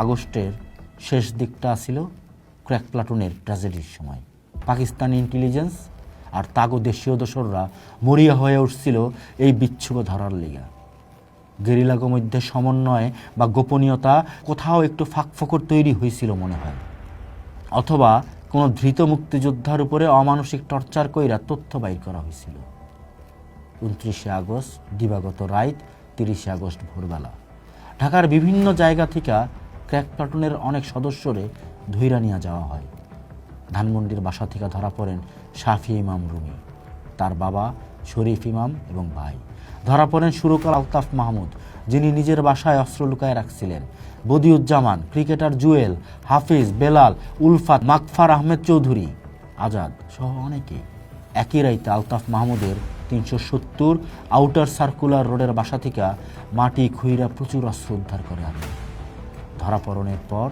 আগস্টের শেষ দিকটা ছিল ক্র্যাক প্লাটুনের ট্র্যাজেডির সময়। পাকিস্তানি ইন্টেলিজেন্স আর তাগো দেশীয় দোসররা মরিয়া হয়ে উঠছিল এই বিচ্ছুক ধরার লেগা। গেরিলাগো মধ্যে সমন্বয় বা গোপনীয়তা কোথাও একটু ফাঁকফোকর তৈরি হয়েছিল মনে হয়, অথবা কোনো ধৃত মুক্তিযোদ্ধার উপরে অমানসিক টর্চার কইরা তথ্য বাইর করা হয়েছিল। 29 আগস্ট দিবাগত রাত, 30 আগস্ট ভোরবেলা ঢাকার বিভিন্ন জায়গা থেকে ক্র্যাক প্লাটুনের অনেক সদস্যরে ধইরা নিয়ে যাওয়া হয়। ধানমন্ডির বাসা থেকে ধরা পড়েন শাফি ইমাম রুমি, তার বাবা শরীফ ইমাম এবং ভাই। ধরা পড়েন সুরকার আলতাফ মাহমুদ, যিনি নিজের বাসায় অস্ত্র লুকায় রাখছিলেন, বদিউজ্জামান, ক্রিকেটার জুয়েল, হাফিজ, বেলাল, উলফাত, মাকফার আহমেদ চৌধুরী, আজাদ সহ অনেকেই। একই রাইতে আলতাফ মাহমুদের 370 আউটার সার্কুলার রোডের বাসা থেকে মাটি খুইরা প্রচুর অস্ত্র উদ্ধার করে আনে। ধরা পড়নের পর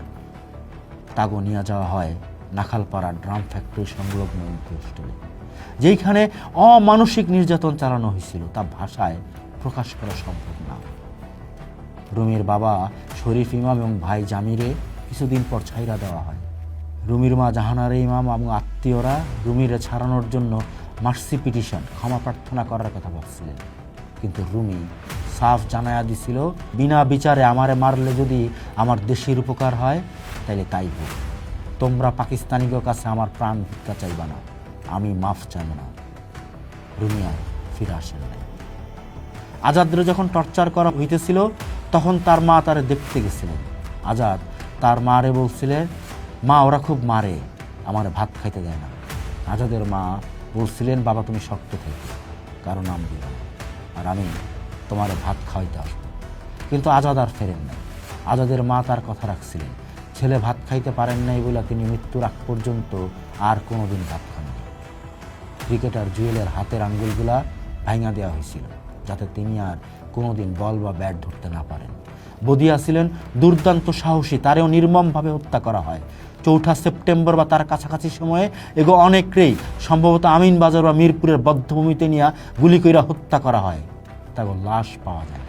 তাগো নিয়ে যাওয়া হয় নাখালপাড়া ড্রাম ফ্যাক্টরি সংলগ্ন হোস্টেলে, যেইখানে অমানসিক নির্যাতন চালানো হয়েছিল তা ভাষায় প্রকাশ করা সম্ভব না। রুমির বাবা শরীফ ইমাম এবং ভাই জামিরে কিছুদিন পর ছাইরা দেওয়া হয়। রুমির মা জাহানারে ইমাম এবং আত্মীয়রা রুমিরে ছাড়ানোর জন্য মার্সি পিটিশন, ক্ষমা প্রার্থনা করার কথা ভাবছিলেন, কিন্তু রুমি সাফ জানায়া দিছিল, বিনা বিচারে আমারে মারলে যদি আমার দেশের উপকার হয় তাইলে তাই হোক, তোমরা পাকিস্তানিদের কাছে আমার প্রাণ ভিক্ষা চাইবা না, আমি মাফ চাইব না। রুমি আর ফিরে আসেন নাই। আজাদরে যখন টর্চার করা হইতেছিল তখন তার মা তারে দেখতে গেছিলেন। আজাদ তার মারে বলছিলেন, মা ওরা খুব মারে, আমার ভাত খাইতে দেয় না। আজাদের মা বলছিলেন, বাবা তুমি শক্ত থেকে, কারো নাম দিবা না, আর আমি তোমার ভাত খাওয়াইতে আসবো। কিন্তু আজাদ আর ফেরেন নাই। আজাদের মা তার কথা রাখছিলেন, ছেলে ভাত খাইতে পারেন নাই বলে তিনি মৃত্যুর আগ পর্যন্ত আর কোনোদিন ভাত খাননি। ক্রিকেটার জুয়েলের হাতের আঙ্গুলগুলা ভাঙা দেওয়া হয়েছিল যাতে তিনি আর কোনোদিন বল বা ব্যাট ধরতে না পারেন। বদিয়া ছিলেন দুর্দান্ত সাহসী, তারেও নির্মমভাবে হত্যা করা হয়। 4 সেপ্টেম্বর বা তার কাছাকাছি সময়ে এগো অনেককেই সম্ভবত আমিনবাজার বা মিরপুরের বধ্যভূমিতে নিয়ে গুলি কইরা হত্যা করা হয়, তারপর লাশ পাওয়া যায়।